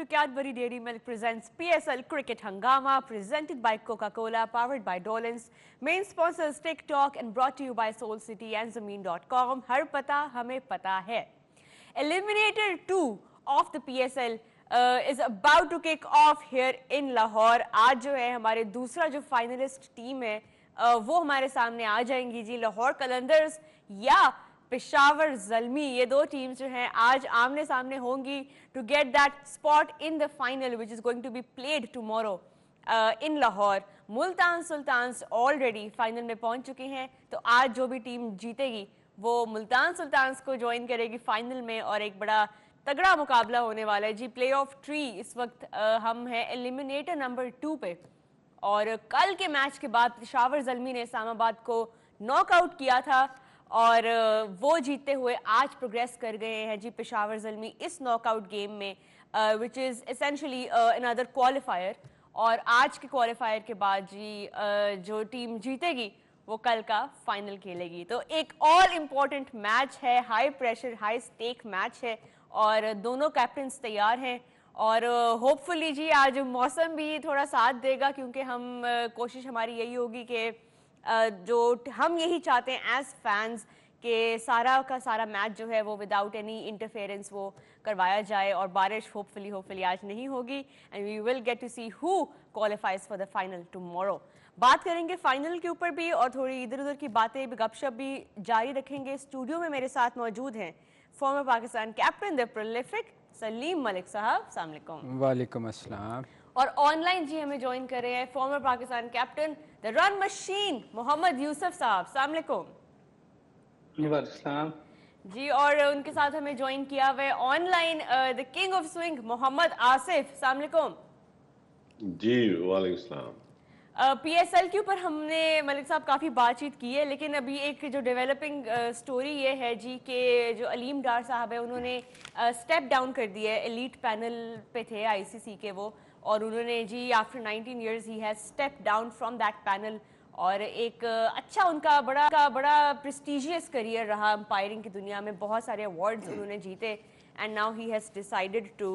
to Cadbury Dairy Milk presents PSL Cricket Hangama, presented by Coca-Cola, powered by Dolans. Main sponsors TikTok and brought to you by Soul City and Zameen.com. Har pata hame pata hai. Eliminator 2 of the PSL is about to kick off here in Lahore. आज जो है हमारे दूसरा जो finalist team है वो हमारे सामने आ जाएंगी जी. लाहौर कलंदर्स या पेशावर ज़ल्मी, ये दो टीम्स जो हैं आज आमने सामने होंगी to get that spot in the final which is going to be played tomorrow in Lahore. Multan Sultans already final में पहुंच चुके हैं, तो आज जो भी टीम जीतेगी वो मुल्तान सुल्तान्स को ज्वाइन करेगी फाइनल में और एक बड़ा तगड़ा मुकाबला होने वाला है जी. प्ले ऑफ 3 इस वक्त हम हैं एलिमिनेटर नंबर 2 पे, और कल के मैच के बाद पेशावर ज़ल्मी ने इस्लामाबाद को नॉकआउट किया था और वो जीतते हुए आज प्रोग्रेस कर गए हैं जी पेशावर ज़ल्मी इस नॉकआउट गेम में, which is essentially another qualifier. और आज के क्वालिफायर के बाद जी जो टीम जीतेगी वो कल का फाइनल खेलेगी. तो एक ऑल इम्पॉर्टेंट मैच है, high pressure high stake match है और दोनों कैप्टन्स तैयार हैं. और होपफुली जी आज मौसम भी थोड़ा साथ देगा, क्योंकि हम कोशिश हमारी यही होगी कि जो हम यही चाहते हैं एज फैंस कि सारा का सारा मैच जो है वो विदाउट एनी इंटरफेरेंस वो करवाया जाए, और बारिश होपफुली आज नहीं होगी and we will get to see who qualifies for the final tomorrow. बात करेंगे फाइनल के ऊपर भी और थोड़ी इधर उधर की बातें गपशप भी जारी रखेंगे. स्टूडियो में मेरे साथ मौजूद हैं former Pakistan captain the prolific Salim Malik साहब. अस्सलाम वालेकुम. वालेकुम अस्सलाम. और ऑनलाइन जी हमें ज्वाइन कर रहे हैं former Pakistan captain the run machine Mohammad Yousuf sahab. अस्सलाम वालेकुम. वालेकुम जी. और उनके साथ हमें ज्वाइन किया हुआ है online the king of swing Mohammad Asif. अस्सलाम वालेकुम. जी वालेकुम सलाम. पीएसएल के ऊपर हमने मलिक साहब काफ़ी बातचीत की है, लेकिन अभी एक जो डेवलपिंग स्टोरी ये है जी कि जो अलीम डार साहब है उन्होंने स्टेप डाउन कर दिया है. एलीट पैनल पे थे आईसीसी के वो, और उन्होंने जी आफ्टर 19 ईयर्स ही has step down from that panel. और एक अच्छा उनका बड़ा प्रेस्टिजियस करियर रहा अंपायरिंग की दुनिया में, बहुत सारे अवार्ड्स उन्होंने जीते and now he has decided to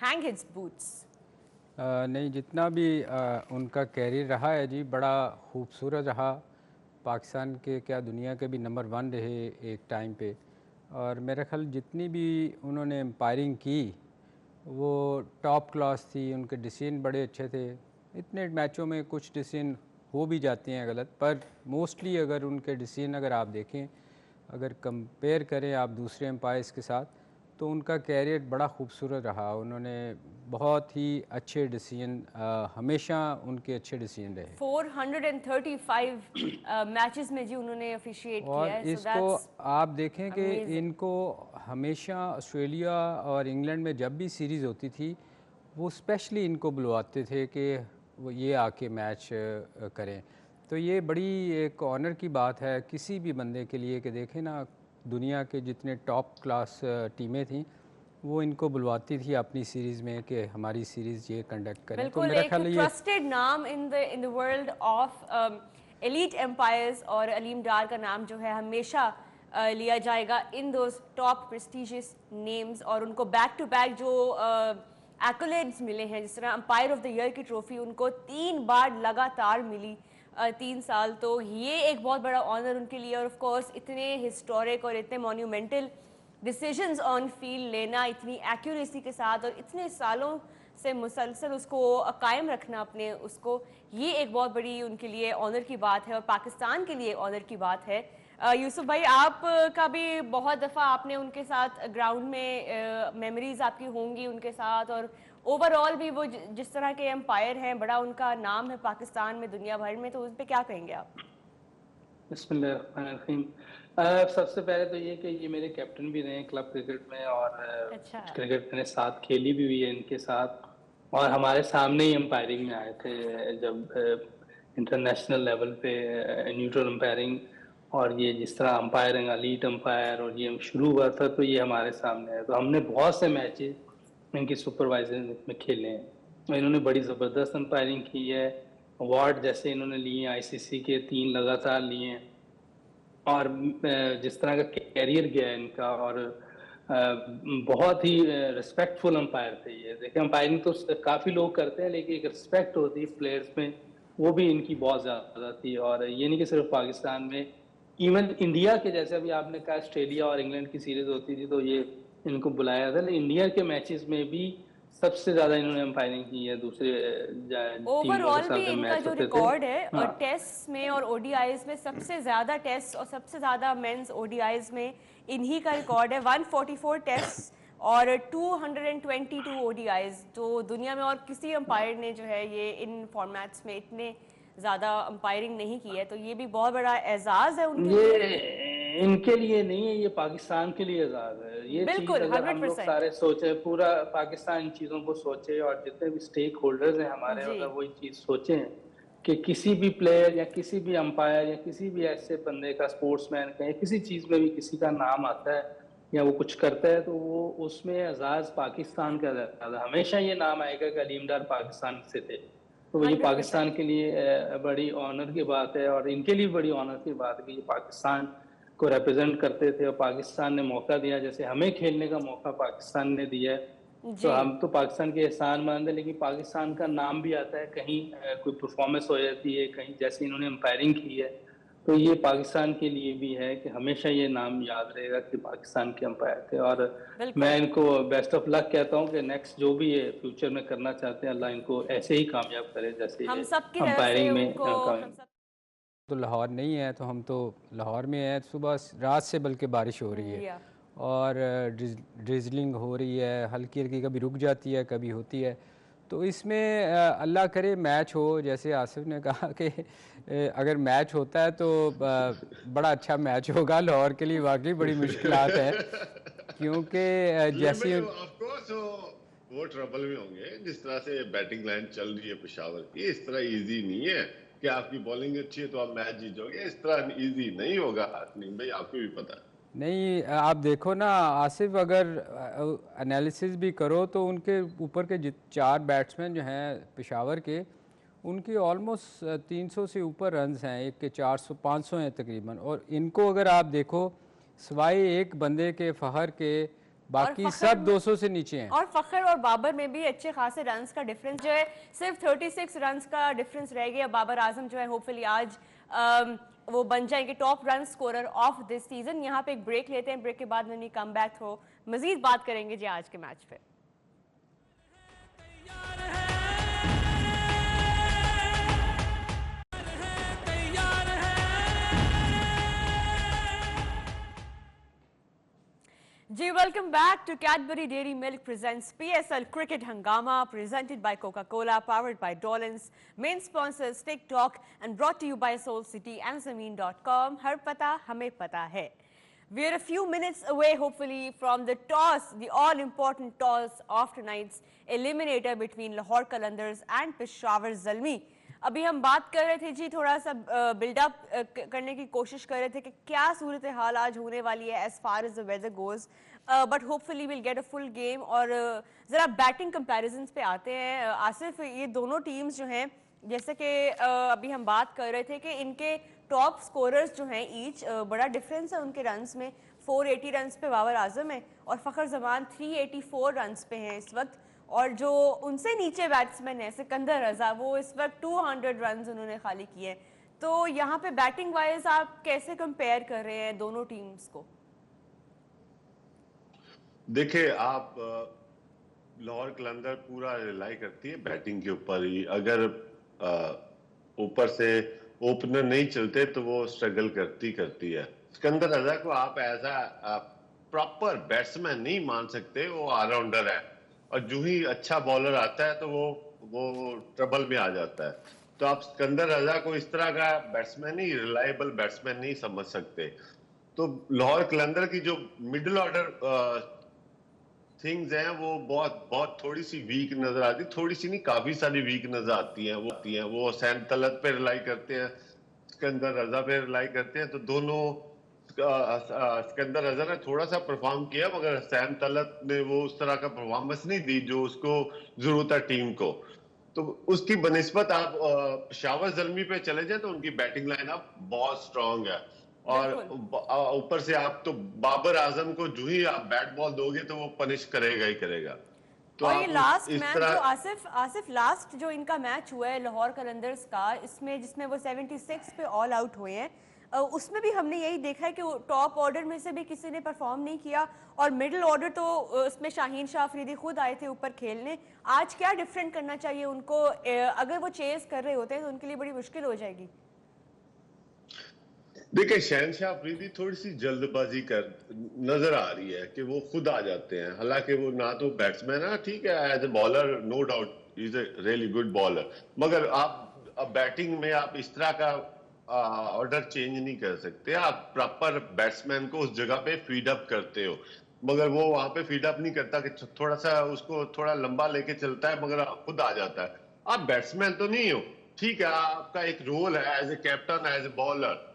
hang his boots. नहीं, जितना भी उनका कैरियर रहा है जी बड़ा खूबसूरत रहा. पाकिस्तान के क्या दुनिया के भी नंबर 1 रहे एक टाइम पे, और मेरा ख्याल जितनी भी उन्होंने एम्पायरिंग की वो टॉप क्लास थी. उनके डिसीजन बड़े अच्छे थे. इतने मैचों में कुछ डिसीजन हो भी जाते हैं गलत, पर मोस्टली अगर उनके डिसीजन अगर आप देखें, अगर कंपेयर करें आप दूसरे एम्पायर्स के साथ, तो उनका कैरियर बड़ा खूबसूरत रहा. उन्होंने बहुत ही अच्छे डिसीजन, हमेशा उनके अच्छे डिसीजन रहे. 435 मैचेस में जी उन्होंने ऑफिशिएट किया है. और इसको आप देखें कि इनको हमेशा ऑस्ट्रेलिया और इंग्लैंड में जब भी सीरीज़ होती थी वो स्पेशली इनको बुलवाते थे कि वो ये आके मैच करें. तो ये बड़ी एक ऑनर की बात है किसी भी बंदे के लिए कि देखें ना, दुनिया के जितने टॉप क्लास टीमें थी वो इनको बुलवाती थी अपनी सीरीज़ में कि हमारी सीरीज़ ये कंडक्ट करें. तो मेरा ख्याल है ट्रस्टेड नाम in the world of elite umpires, और अलीम डार का नाम जो है हमेशा लिया जाएगा in those top prestigious names. और उनको बैक टू बैक जो एक्कोलेड्स मिले हैं, जिस तरह अंपायर ऑफ द ईयर की ट्रॉफी उनको 3 बार लगातार मिली 3 साल, तो ये एक बहुत बड़ा ऑनर उनके लिए. और ऑफ कोर्स इतने हिस्टोरिक और इतने मोन्यूमेंटल डिसीजंस ऑन फील्ड लेना इतनी एक्यूरेसी के साथ और इतने सालों से मुसलसल उसको कायम रखना अपने उसको, ये एक बहुत बड़ी उनके लिए ऑनर की बात है और पाकिस्तान के लिए ऑनर की बात है. यूसुफ भाई, आप का भी बहुत दफ़ा आपने उनके साथ ग्राउंड में मेमोरीज आपकी होंगी उनके साथ, और ओवरऑल भी वो जिस तरह के एम्पायर हैं, बड़ा उनका नाम है पाकिस्तान में दुनिया भर में, तो उस पर क्या कहेंगे आप? बिस्मिल्लाहिर्रहमानिर्रहीम. सबसे पहले तो ये कि ये मेरे कैप्टन भी रहे क्लब क्रिकेट में, और क्रिकेट मैंने साथ खेली भी हुई है इनके साथ, और हमारे सामने ही एम्पायरिंग में आए थे जब इंटरनेशनल लेवल पे न्यूट्रल एम्पायरिंग, और ये जिस तरह अंपायरिंग एलीट अंपायर और ये शुरू हुआ था तो ये हमारे सामने है. तो हमने बहुत से मैचेस इनकी सुपरवाइजर में खेले हैं. इन्होंने बड़ी ज़बरदस्त अंपायरिंग की है. अवार्ड जैसे इन्होंने लिए आईसीसी के 3 लगातार लिए हैं, और जिस तरह का कैरियर गया है इनका, और बहुत ही रिस्पेक्टफुल अंपायर थे ये। देखिए अंपायरिंग तो काफी लोग करते हैं, लेकिन एक रिस्पेक्ट होती है प्लेयर्स में, वो भी इनकी बहुत ज्यादा थी। और ये नहीं कि सिर्फ पाकिस्तान में, इवन इंडिया के, जैसे अभी आपने कहा ऑस्ट्रेलिया और इंग्लैंड की सीरीज होती थी तो ये इनको बुलाया था, लेकिन इंडिया के मैचेस में भी सबसे ज्यादा इन्होंने अंपायरिंग की है दूसरे टीमों के ओवरऑल भी साथ इनका मैच जो होते थे। रिकॉर्ड है और हाँ। टेस्ट में और ओडीआईज में सबसे ज्यादा टेस्ट और सबसे ज्यादा मेंस ओडीआईज में इन्हीं का रिकॉर्ड है। 144 टेस्ट और 222 ओडीआईज, जो दुनिया में और किसी अंपायर ने जो है ये इन फॉर्मेट्स में इतने ज्यादा अंपायरिंग नहीं की है, तो ये भी बहुत बड़ा एजाज है उनके लिए। ये इनके लिए नहीं है, ये पाकिस्तान के लिए एजाज है। ये चीज बिल्कुल अगर हम लोग 100%। सारे सोचे, पूरा पाकिस्तान इन चीजों को सोचे और जितने भी स्टेक होल्डर्स हैं हमारे, जी। अगर वही चीज सोचे कि किसी भी प्लेयर या किसी भी अंपायर या किसी भी ऐसे बंदे का, स्पोर्ट्समैन का, या किसी चीज में भी किसी का नाम आता है या वो कुछ करता है, तो वो उसमें एजाज पाकिस्तान का रहता है। हमेशा ये नाम आएगा कि अलीम डार पाकिस्तान से थे। तो ये 100%। पाकिस्तान के लिए बड़ी ऑनर की बात है, और इनके लिए बड़ी ऑनर की बात है कि ये पाकिस्तान को रिप्रेजेंट करते थे और पाकिस्तान ने मौका दिया, जैसे हमें खेलने का मौका पाकिस्तान ने दिया है। तो हम तो पाकिस्तान के एहसान मंद है, लेकिन पाकिस्तान का नाम भी आता है कहीं कोई परफॉर्मेंस हो जाती है, कहीं जैसे इन्होंने अंपायरिंग की है, तो ये पाकिस्तान के लिए भी है कि हमेशा ये नाम याद रहेगा कि पाकिस्तान के अंपायर थे। और मैं इनको बेस्ट ऑफ लक कहता हूँ कि नेक्स्ट जो भी ये फ्यूचर में करना चाहते हैं, अल्लाह इनको ऐसे ही कामयाब करे जैसे हम सब की तरफ से अंपायरिंग में उनको तो लाहौर नहीं है, तो हम तो लाहौर में हैं। सुबह रात से बल्कि बारिश हो रही है और ड्रिजलिंग हो रही है, हल्की हल्की, कभी रुक जाती है कभी होती है। तो इसमें अल्लाह करे मैच हो, जैसे आसिफ ने कहा कि अगर मैच होता है तो बड़ा अच्छा मैच होगा। लाहौर के लिए वाकई बड़ी मुश्किलात है, क्योंकि जैसे वो ट्रबल में होंगे। जिस तरह से बैटिंग लाइन चल रही है पेशावर की, इस तरह इजी नहीं है कि आपकी बॉलिंग अच्छी है तो आप मैच जीत जाओगे। इस तरह इजी नहीं होगा नहीं भाई, आपको भी पता है। नहीं, आप देखो ना आसिफ, अगर एनालिसिस भी करो तो उनके ऊपर के 4 बैट्समैन जो हैं पेशावर के, उनकी ऑलमोस्ट 300 से ऊपर रन्स हैं, एक के 400 500 हैं तकरीबन। और इनको अगर आप देखो, सिवाय एक बंदे के, फ़खर के, बाकी सब 200 से नीचे हैं। और फ़खर और बाबर में भी अच्छे खासे रन्स का डिफरेंस जो है, सिर्फ 36 रन्स का डिफरेंस रह गया। बाबर आजम जो है होपफुली आज वो बन जाएंगे top run scorer of this season. यहाँ पे एक ब्रेक लेते हैं, ब्रेक के बाद when we come back तो मजीद बात करेंगे जी आज के मैच पे। जी welcome back to Cadbury Dairy Milk presents PSL Cricket Hangama, presented by Coca-Cola, powered by Dolans. Main sponsors TikTok and brought to you by Soul City and Zameen.com. हर पता हमें पता है। We are a few minutes away, hopefully, from the toss, the all-important toss of tonight's eliminator between Lahore Qalandars and Peshawar Zalmi. अभी हम बात कर रहे थे जी, थोड़ा सा बिल्डअप करने की कोशिश कर रहे थे कि क्या सूरत हाल आज होने वाली है as far as the weather goes, but hopefully will get a full game. और ज़रा बैटिंग कंपैरिजन्स पे आते हैं। आसिफ, ये दोनों टीम्स जो हैं, जैसे कि अभी हम बात कर रहे थे कि इनके टॉप स्कोरर्स जो हैं ईच, बड़ा डिफरेंस है उनके रन्स में। 480 रन्स पे बाबर आजम है और फ़खर जमान 384 रन्स पे हैं इस वक्त। और जो उनसे नीचे बैट्समैन है सिकंदर रजा, वो इस वक्त 200 रन्स उन्होंने खाली किए। तो यहाँ पे बैटिंग वाइज आप कैसे कंपेयर कर रहे हैं दोनों टीम्स को? देखिए, आप लाहौर कलंदर पूरा रिलाई करती है बैटिंग के ऊपर ही। अगर ऊपर से ओपनर नहीं चलते तो वो स्ट्रगल करती है। सिकंदर रजा को आप ऐसा प्रॉपर बैट्समैन नहीं मान सकते, वो ऑलराउंडर है और जो ही अच्छा बॉलर आता है तो वो ट्रबल में आ जाता है। तो आप सिकंदर रजा को इस तरह का बैट्समैन नहीं, रिलायबल बैट्समैन नहीं समझ सकते। तो लाहौर कलंदर की जो मिडिल ऑर्डर थिंग्स हैं वो बहुत थोड़ी सी वीक नजर आती, थोड़ी सी नहीं काफी सारी वीक नजर आती हैं। वो हुसैन तलत पे रिलाई करते हैं, सिकंदर रजा पे रिलाई करते हैं। तो दोनों, सिकंदर रजा ने थोड़ा सा परफॉर्म किया, मगर हुसैन तलत ने वो उस तरह का परफॉर्मेंस नहीं दी जो उसको जरूरत है टीम को। तो उसकी बनिस्बत आप पेशावर ज़ल्मी पे चले जाए तो उनकी बैटिंग लाइनअप बहुत स्ट्रांग है। और ऊपर से आप तो बाबर आजम को जो ही आप बैट बॉल दोगे तो वो पनिश करेगा ही करेगा। तो और ये लास्ट इस मैच तरह जो आसिफ लास्ट जो इनका मैच हुआ है लाहौर कलंदर्स का, इसमें जिसमें वो 76 पे ऑल आउट हुए हैं, उसमें भी हमने यही देखा है कि टॉप ऑर्डर में से भी किसी ने परफॉर्म नहीं किया और मिडिल ऑर्डर तो उसमें शाहीन शाह अफरीदी खुद आए थे ऊपर खेलने। आज क्या डिफरेंट करना चाहिए उनको? अगर वो चेस कर रहे होते हैं तो उनके लिए बड़ी मुश्किल हो जाएगी। देखिए शहनशाह अफरीदी थोड़ी सी जल्दबाजी कर नजर आ रही है कि वो खुद आ जाते हैं, हालांकि वो ना तो बैट्समैन है, ठीक है as a bowler no doubt is a really good bowler, मगर आप अब बैटिंग में आप इस तरह का ऑर्डर चेंज नहीं कर सकते। आप प्रॉपर बैट्समैन को उस जगह पे फीड अप करते हो, मगर वो वहां पे फीड अप नहीं करता कि थोड़ा सा उसको थोड़ा लंबा लेके चलता है, मगर खुद आ जाता है। आप बैट्समैन तो नहीं हो, ठीक है, आपका एक रोल है as a captain as a bowler,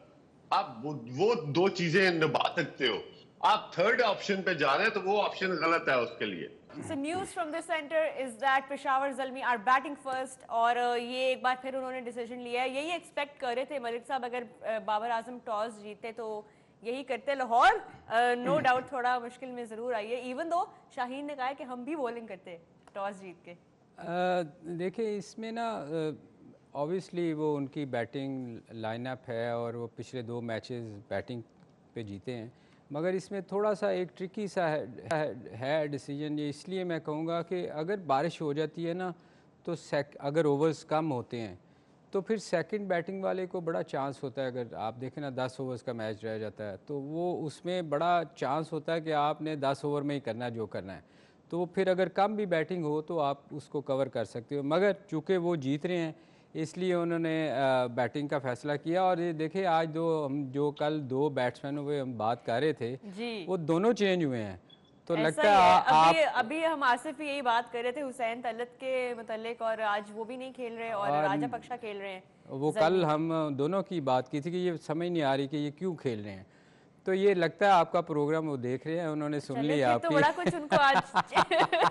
आप वो दो चीजें निभा सकते हो। आप थर्ड ऑप्शन पे जा रहे हैं तो वो ऑप्शन गलत है उसके लिए। So news from the center is that Peshawar Zalmi are batting first और ये एक बार फिर उन्होंने डिसीजन लिया है। यही एक्सपेक्ट कर रहे थे मलिक साहब, अगर बाबर आजम टॉस जीते तो यही करते। लाहौर नो डाउट थोड़ा मुश्किल में ज़रूर आई है, इवन दो शाहीन ने कहा है कि हम भी बॉलिंग करते टॉस जीत के। देखिए इसमें ना ऑब्वियसली वो उनकी बैटिंग लाइनअप है और वो पिछले 2 मैचेस बैटिंग पे जीते हैं, मगर इसमें थोड़ा सा एक ट्रिकी सा है डिसीजन। ये इसलिए मैं कहूँगा कि अगर बारिश हो जाती है ना तो अगर ओवर्स कम होते हैं तो फिर सेकंड बैटिंग वाले को बड़ा चांस होता है। अगर आप देखें ना 10 ओवर्स का मैच रह जाता है तो वो उसमें बड़ा चांस होता है कि आपने 10 ओवर में ही करना है जो करना है, तो फिर अगर कम भी बैटिंग हो तो आप उसको कवर कर सकते हो। मगर चूँकि वो जीत रहे हैं इसलिए उन्होंने बैटिंग का फैसला किया। और ये देखिए आज हम जो कल 2 बैट्समैन हुए हम बात कर रहे थे वो दोनों चेंज हुए हैं, तो लगता है अभी हम आसिफ यही बात कर रहे थे हुसैन तलत के मुतालिक, और आज वो भी नहीं खेल रहे और राजा पक्षा खेल रहे हैं। वो कल हम दोनों की बात की थी कि ये समझ नहीं आ रही कि ये क्यों खेल रहे हैं, तो ये लगता है आपका प्रोग्राम वो देख रहे हैं, उन्होंने सुन लिया आपकी। तो बड़ा कुछ उनको आज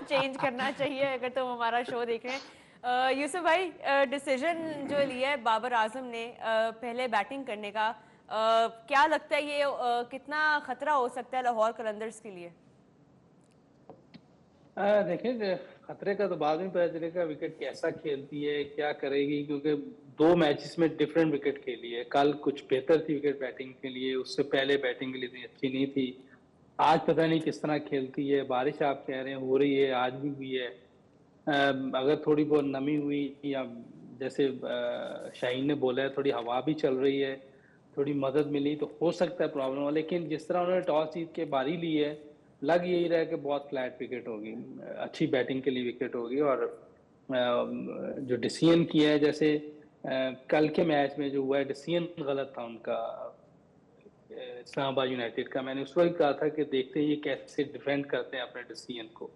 चेंज करना चाहिए अगर तुम हमारा शो देख रहे हैं। यूसुफ भाई, डिसीजन जो लिया है बाबर आजम ने पहले बैटिंग करने का, क्या लगता है ये कितना खतरा हो सकता है लाहौर कलंदर्स के लिए? देखिए खतरे का तो बाद में पता चलेगा विकेट कैसा खेलती है, क्या करेगी, क्योंकि 2 मैचेस में डिफरेंट विकेट खेली है। कल कुछ बेहतर थी विकेट बैटिंग के लिए, उससे पहले बैटिंग के लिए इतनी अच्छी नहीं थी। आज पता नहीं किस तरह खेलती है। बारिश आप कह रहे हैं हो रही है, आज भी हुई है। अगर थोड़ी बहुत नमी हुई या जैसे शाहीन ने बोला है थोड़ी हवा भी चल रही है, थोड़ी मदद मिली तो हो सकता है प्रॉब्लम हो। लेकिन जिस तरह उन्होंने टॉस जीत के बारी ली है, लग यही रहा है कि बहुत फ्लैट विकेट होगी, अच्छी बैटिंग के लिए विकेट होगी। और जो डिसीजन किया है, जैसे कल के मैच में जो हुआ है डिसीजन गलत था उनका इस्लामाबाद यूनाइटेड का। मैंने उस वक्त कहा था कि देखते हैं ये कैसे डिफेंड करते हैं अपने डिसीजन को,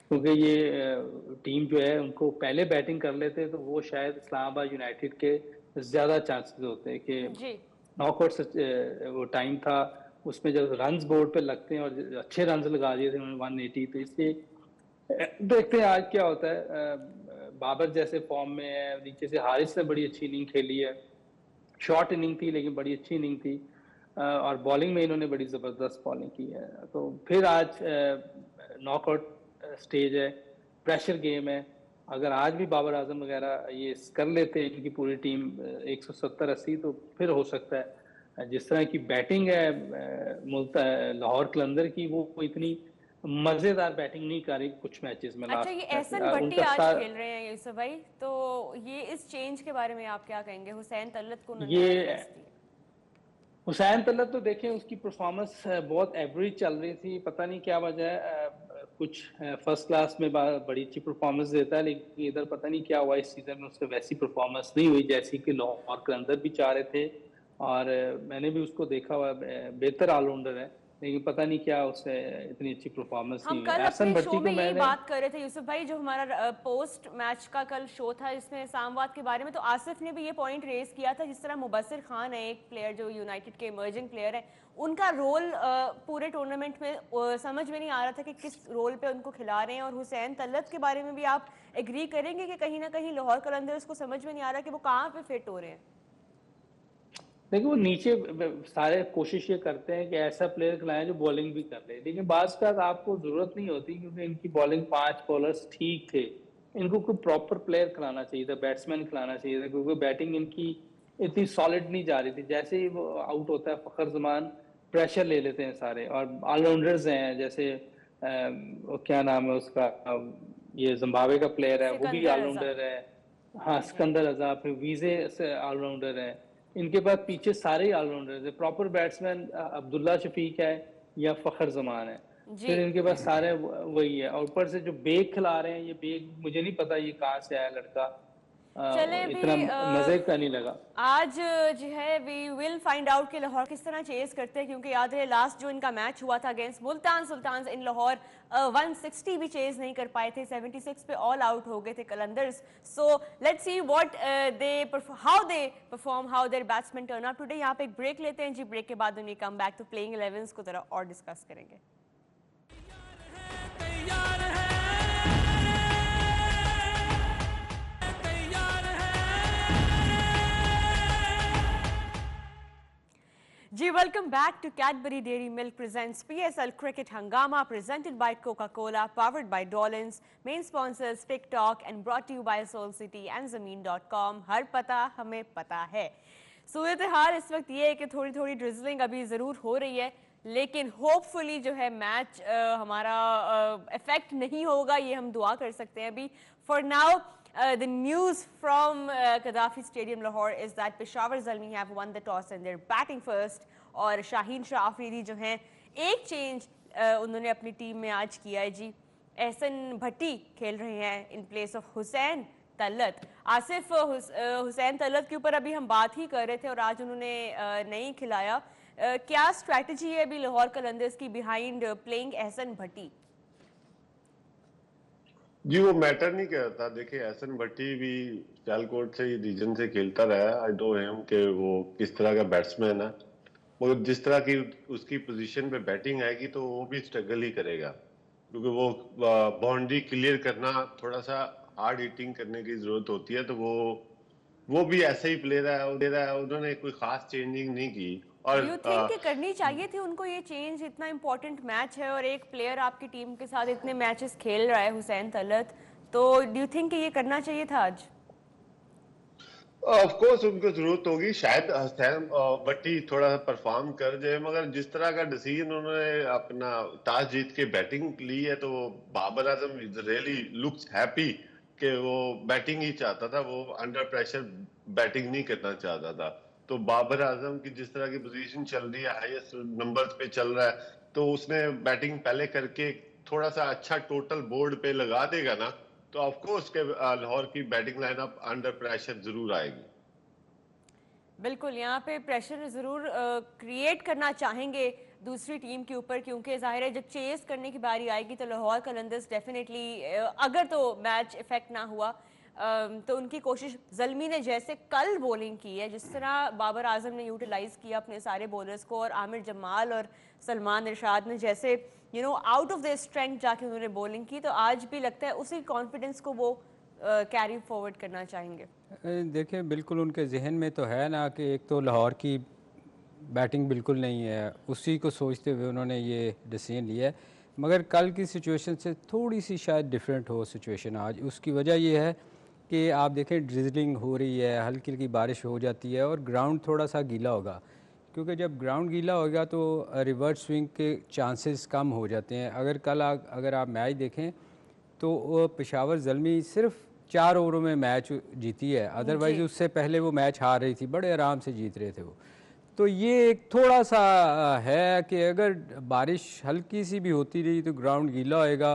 क्योंकि ये टीम जो है उनको पहले बैटिंग कर लेते तो वो शायद इस्लामाबाद यूनाइटेड के ज्यादा चांसेस होते हैं कि नॉकआउट वो टाइम था उसमें जब रन्स बोर्ड पे लगते हैं और अच्छे रन्स लगा दिए थे उन्होंने 180, तो इसलिए देखते हैं आज क्या होता है। बाबर जैसे फॉर्म में है, नीचे से हारिस ने बड़ी अच्छी इनिंग खेली है, शॉर्ट इनिंग थी लेकिन बड़ी अच्छी इनिंग थी, और बॉलिंग में इन्होंने बड़ी जबरदस्त बॉलिंग की है। तो फिर आज नॉकआउट स्टेज है, प्रेशर गेम है। अगर आज भी बाबर आजम वगैरह ये कर लेते हैं इनकी पूरी टीम 170-80, तो फिर हो सकता है जिस तरह की बैटिंग है लाहौर कलंदर की, वो इतनी मजेदार बैटिंग नहीं कर रही कुछ मैचेस में। अच्छा, ये एहसन भट्टी आज खेल रहे हैं यूसुफ भाई, तो ये इस चेंज के बारे में आप क्या कहेंगे? हुसैन तलत को हुसैन तलत तो देखें उसकी परफॉर्मेंस बहुत एवरेज चल रही थी, पता नहीं क्या वजह है। कुछ फर्स्ट क्लास में बड़ी अच्छी परफॉर्मेंस देता है, लेकिन इधर पता नहीं क्या हुआ इस सीजन में उससे वैसी परफॉर्मेंस नहीं हुई जैसी कि लाहौर के अंदर भी चाह रहे थे। और मैंने भी उसको देखा हुआ, बेहतर ऑलराउंडर है, लेकिन पता नहीं क्या उससे इतनी अच्छी परफॉर्मेंस नहीं हुई। हम कल अपने शो में यही बात कर रहे थे यूसुफ भाई, जो हमारा पोस्ट मैच का कल शो था जिसमें इस्लामाबाद के बारे में, तो आसिफ ने भी ये पॉइंट रेज किया था, जिस तरह मुबस्सिर खान है एक प्लेयर जो यूनाइटेड के इमर्जिंग प्लेयर है, उनका रोल पूरे टूर्नामेंट में समझ में नहीं आ रहा था कि किस रोल पे उनको खिला रहे हैं। और हुसैन तलत के बारे में भी आप एग्री करेंगे कि कहीं ना कहीं लाहौर कलंदर्स को समझ में नहीं आ रहा कि वो कहाँ पे फिट हो रहे हैं? देखिए वो नीचे सारे कोशिश ये करते हैं कि ऐसा प्लेयर खिलाएं जो बॉलिंग भी कर ले, लेकिन बाज का आपको जरूरत नहीं होती क्योंकि इनकी बॉलिंग 5 बॉलर्स ठीक थे। इनको कोई प्रॉपर प्लेयर खिलाना चाहिए था, बैट्समैन खिलाना चाहिए था, क्योंकि बैटिंग इनकी इतनी सॉलिड नहीं जा रही थी। जैसे ही वो आउट होता है फखर जमान, प्रेशर ले लेते हैं सारे, और ऑलराउंडर्स हैं जैसे क्या नाम है उसका, ये जिम्बाब्वे का प्लेयर है, वो भी ऑलराउंडर है। हाँ, सिकंदर रजा, फिर वीजे से ऑलराउंडर है। इनके पास पीछे सारे ऑलराउंडर है। प्रॉपर बैट्समैन अब्दुल्ला शफीक है या फखर जमान है, फिर इनके पास सारे वही है। और ऊपर से जो बेग खिला रहे हैं, ये बेग मुझे नहीं पता ये कहाँ से आया लड़का, चले इतना मजे का नहीं लगा। आज जो है वी विल फाइंड आउट कि लाहौर किस तरह चेस करते हैं, क्योंकि याद है लास्ट जो इनका मैच हुआ था अगेंस्ट मुल्तान सुल्तान इन लाहौर 160 भी चेस नहीं कर पाए थे, 76 पे ऑल आउट हो गए थे Qalandars. So let's see what how they perform, how their batsman turn out today. यहाँ पे एक ब्रेक लेते हैं जी, ब्रेक के बाद उन्हें come back to playing 11s को जरा और डिस्कस करेंगे। जी welcome back to Cadbury Dairy Milk presents PSL cricket हंगामा, presented by Coca-Cola, powered by Dolans, main sponsors TikTok and brought to you by Soul City and Zameen.com। हर पता हमें पता है। सूरत हाल इस वक्त ये है कि थोड़ी थोड़ी ड्रिजलिंग अभी ज़रूर हो रही है, लेकिन होपफुली जो है मैच हमारा इफेक्ट नहीं होगा, ये हम दुआ कर सकते हैं। अभी for now the news from Gaddafi Stadium Lahore is that Peshawar Zalmi have won the toss and they're batting first। और शाहीन शाह अफरीदी जो हैं, एक चेंज उन्होंने अपनी टीम में आज किया है जी। एहसन भट्टी खेल रहे हैं in place of Hussain Talat. Asif Hussain Talat के ऊपर अभी हम बात ही कर रहे थे और आज उन्होंने नहीं खिलाया। क्या स्ट्रैटेजी है अभी लाहौर कलंदर्स की बिहाइंड प्लेइंग एहसन भट्टी? जी वो मैटर नहीं करता। देखिए एहसन भट्टी भी सियालकोट से रीजन से खेलता रहा है। आई नो हिम कि वो किस तरह का बैट्समैन है, मगर जिस तरह की उसकी पोजीशन पे बैटिंग आएगी तो वो भी स्ट्रगल ही करेगा, क्योंकि वो बाउंड्री क्लियर करना थोड़ा सा हार्ड हिटिंग करने की जरूरत होती है। तो वो भी ऐसे ही प्लेयर है, उन्होंने कोई खास चेंजिंग नहीं की। और यू थिंक कि करनी चाहिए थी उनको ये चेंज? इतना इंपॉर्टेंट मैच है और एक प्लेयर आपकी टीम के साथ इतने मैचेस खेल रहा है हुसैन तलत, तो डू यू थिंक कि ये करना चाहिए था आज? ऑफ कोर्स उनको जरूरत होगी, शायद हुसैन भट्टी थोड़ा सा परफॉर्म कर जाए, मगर जिस तरह का डिसीजन उन्होंने अपना टॉस जीत के बैटिंग ली है, तो Babar Azam really looks happy कि वो बैटिंग ही चाहता था, वो अंडर प्रेशर बैटिंग नहीं करना चाहता था। तो बाबर आजम की जिस तरह की पोजीशन चल रही है, हाईएस्ट नंबर्स पे चल रहा है, तो उसने बैटिंग पहले करके थोड़ा सा अच्छा टोटल बोर्ड पे लगा देगा ना, तो ऑफ कोर्स के लाहौर की बैटिंग लाइनअप अंडर प्रेशर जरूर आएगी। बिल्कुल, यहाँ पे प्रेशर ज़रूर क्रिएट करना चाहेंगे दूसरी टीम के ऊपर, क्योंकि जाहिर है जब चेस करने की बारी आएगी तो लाहौर कलंदर्स डेफिनेटली अगर तो मैच इफेक्ट ना हुआ तो उनकी कोशिश, ज़ल्मी ने जैसे कल बॉलिंग की है, जिस तरह बाबर आजम ने यूटिलाइज़ किया अपने सारे बॉलर्स को, और आमिर जमाल और सलमान इरशाद ने जैसे आउट ऑफ द स्ट्रेंथ जाके उन्होंने बॉलिंग की, तो आज भी लगता है उसी कॉन्फिडेंस को वो कैरी फॉरवर्ड करना चाहेंगे। देखिए बिल्कुल उनके जहन में तो है ना कि एक तो लाहौर की बैटिंग बिल्कुल नहीं है, उसी को सोचते हुए उन्होंने ये डिसीजन लिया है। मगर कल की सिचुएशन से थोड़ी सी शायद डिफरेंट हो सिचुएशन आज। उसकी वजह ये है कि आप देखें ड्रिजलिंग हो रही है, हल्की हल्की बारिश हो जाती है और ग्राउंड थोड़ा सा गीला होगा, क्योंकि जब ग्राउंड गीला होगा तो रिवर्स स्विंग के चांसेस कम हो जाते हैं। अगर आप मैच देखें तो पेशावर ज़ल्मी सिर्फ 4 ओवरों में मैच जीती है, अदरवाइज़ उससे पहले वो मैच हार रही थी, बड़े आराम से जीत रहे थे वो। तो ये एक थोड़ा सा है कि अगर बारिश हल्की सी भी होती रही तो ग्राउंड गीला होएगा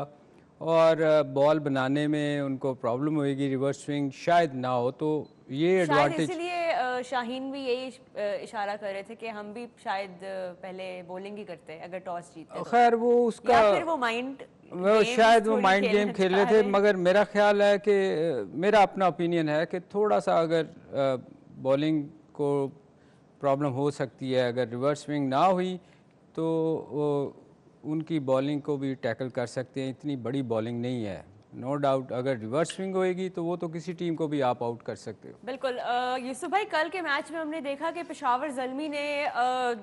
और बॉल बनाने में उनको प्रॉब्लम होएगी, रिवर्स स्विंग शायद ना हो, तो ये एडवांटेज। इसलिए शाहीन भी यही इशारा कर रहे थे कि हम भी शायद पहले बॉलिंग ही करते अगर टॉस जीतते। खैर वो उसका या फिर वो शायद वो माइंड गेम खेल रहे थे, मगर मेरा ख्याल है कि मेरा अपना ओपिनियन है कि थोड़ा सा अगर बॉलिंग को प्रॉब्लम हो सकती है, अगर रिवर्स स्विंग ना हुई तो उनकी बॉलिंग को भी टैकल कर सकते हैं, इतनी बड़ी बॉलिंग नहीं है। नो डाउट अगर रिवर्स स्विंग होएगी तो वो तो किसी टीम को भी आप आउट कर सकते हो। बिल्कुल यूसुफ भाई, कल के मैच में हमने देखा कि पेशावर ज़ल्मी ने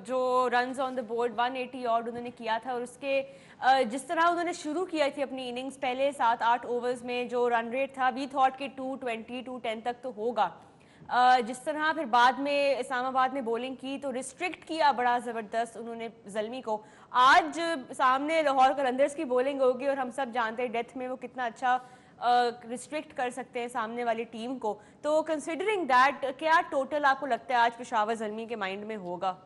जो runs on the board 180 odd उन्होंने किया था, और उसके जिस तरह उन्होंने शुरू किया थी अपनी इनिंग्स, पहले 7-8 ओवर्स में जो रन रेट था वी थॉट कि 220 210 तक तो होगा। जिस तरह फिर बाद में इस्लामाबाद ने बॉलिंग की तो रिस्ट्रिक्ट किया बड़ा ज़बरदस्त उन्होंने ज़ल्मी को। आज सामने लाहौर कलंदर्स की बॉलिंग होगी और हम सब जानते हैं डेथ में वो कितना अच्छा रिस्ट्रिक्ट कर सकते हैं सामने वाली टीम को। तो कंसिडरिंग दैट, क्या टोटल आपको लगता है आज पेशावर ज़ल्मी के माइंड में होगा?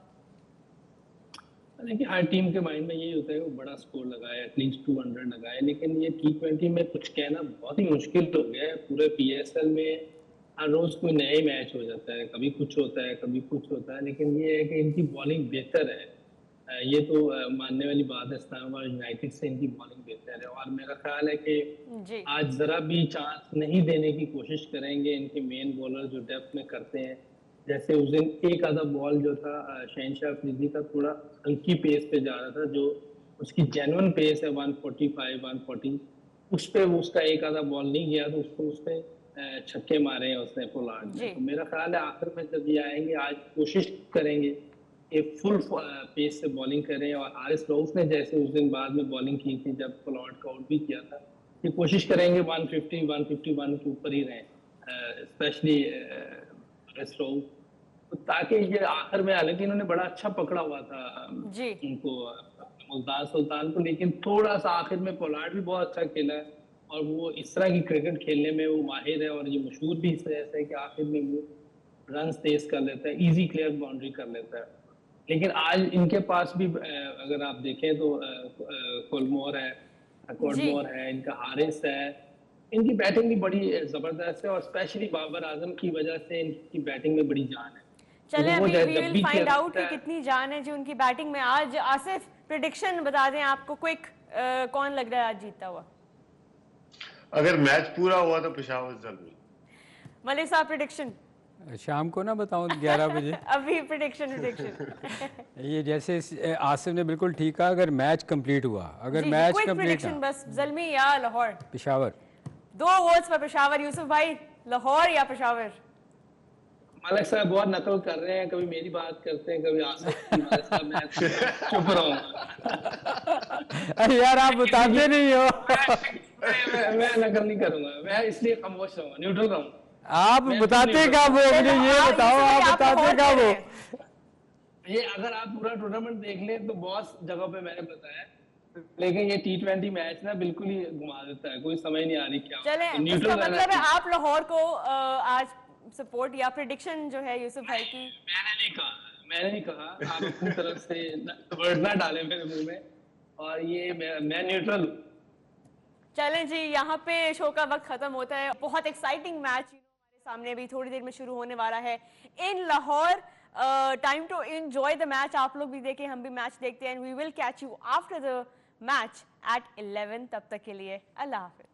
देखिए, हर टीम के माइंड में यही होता है वो बड़ा स्कोर लगाए, एटलीस्ट 200 लगाए, लेकिन ये T20 में कुछ कहना बहुत ही मुश्किल हो गया है। पूरे PSL में हर रोज कोई नया मैच हो जाता है, कभी कुछ होता है कभी कुछ होता है, लेकिन ये है कि इनकी बॉलिंग बेहतर है। ये तो मानने वाली बात है, इस्लामाबाद यूनाइटेड से इनकी बॉलिंग बेहतर है। और मेरा ख्याल है कि आज जरा भी चांस नहीं देने की कोशिश करेंगे इनके मेन बॉलर जो डेप्थ में करते हैं। जैसे उस दिन एक आधा बॉल जो था शहनशाह अफरीदी का थोड़ा हल्की पेस पे जा रहा था, जो उसकी जेन्युइन पेस है 145 140, उस पे उसका एक आधा बॉल नहीं गया तो उसको उसने छक्के मारे हैं उसने पोलार्ड ने। तो मेरा ख्याल है आखिर में जब ये आएंगे आज कोशिश करेंगे एक फुल पेस से बॉलिंग करें। और हारिस रऊफ ने जैसे उस दिन बाद में बॉलिंग की थी जब पोलार्ड का आउट भी किया था, ये कोशिश करेंगे 150 151 के ऊपर ही रहें, स्पेशली हारिस रऊफ, तो ताकि ये आखिर में, हालांकि इन्होंने बड़ा अच्छा पकड़ा हुआ था उनको मुल्तान सुल्तान को, लेकिन थोड़ा सा आखिर में पोलार्ड भी बहुत अच्छा खेला है और वो इस तरह की क्रिकेट खेलने में वो माहिर है। और ये मशहूर भी इस वजह से है कि आखिर में वो रन तेज कर लेता है, इजी क्लियर बाउंड्री कर लेता है। लेकिन आज इनके पास भी अगर आप देखें तो कोलमोर है, कोलमोर है, इनका हारिस है, इनकी बैटिंग भी बड़ी जबरदस्त है और स्पेशली बाबर आजम की वजह से इनकी बैटिंग में बड़ी जान है। चले अभी वी विल फाइंड आउट कि कितनी जान है जी उनकी बैटिंग में। आज आसिफ प्रेडिक्शन बता दें आपको क्विक, कौन लग रहा है आज जीतता हुआ? अगर मैच पूरा हुआ तो पेशावर ज़ल्मी। मलिक साहब प्रेडिक्शन? शाम को ना बताऊं 11 बजे। अभी प्रेडिक्शन ये जैसे आसिफ ने बिल्कुल ठीक कहा, अगर मैच कंप्लीट हुआ, अगर मैच कंप्लीट बस ज़ल्मी या लाहौर? पेशावर। 2 वोट्स पर पेशावर। यूसुफ भाई, लाहौर या पेशावर? मलिक साहब बहुत नकल कर रहे हैं, कभी मेरी बात करते हैं कभी आसिफ की। मलिक साहब मैं चुप रहूंगा। अरे यार आप बताते नहीं हो। मैं नकल नहीं करूंगा, मैं इसलिए खामोश रहूंगा, न्यूट्रल रहूंगा। आप बताते कब हो, मुझे ये बताओ, आप बताते कब हो? ये अगर आप पूरा टूर्नामेंट देख लें तो बहुत जगह पे मैंने बताया, लेकिन ये T20 मैच ना बिल्कुल ही घुमा देता है, कोई समझ नहीं आ रही क्या। चले, इसका मतलब है आप लाहौर को आज सपोर्ट या प्रेडिक्शन जो है यूसुफ भाई की? मैंने नहीं कहा, आप अपनी तरफ से वर्ड ना डालें मेरे मुंह में, और ये मैं न्यूट्रल हूं। चलें जी, यहाँ पे शो का वक्त खत्म होता है। बहुत एक्साइटिंग मैच हमारे सामने अभी थोड़ी देर में शुरू होने वाला है in Lahore. Time to enjoy the match. आप लोग भी देखें, हम भी मैच देखते हैं। We will catch you after the match at 11। तब तक के लिए अल्लाह हाफिज।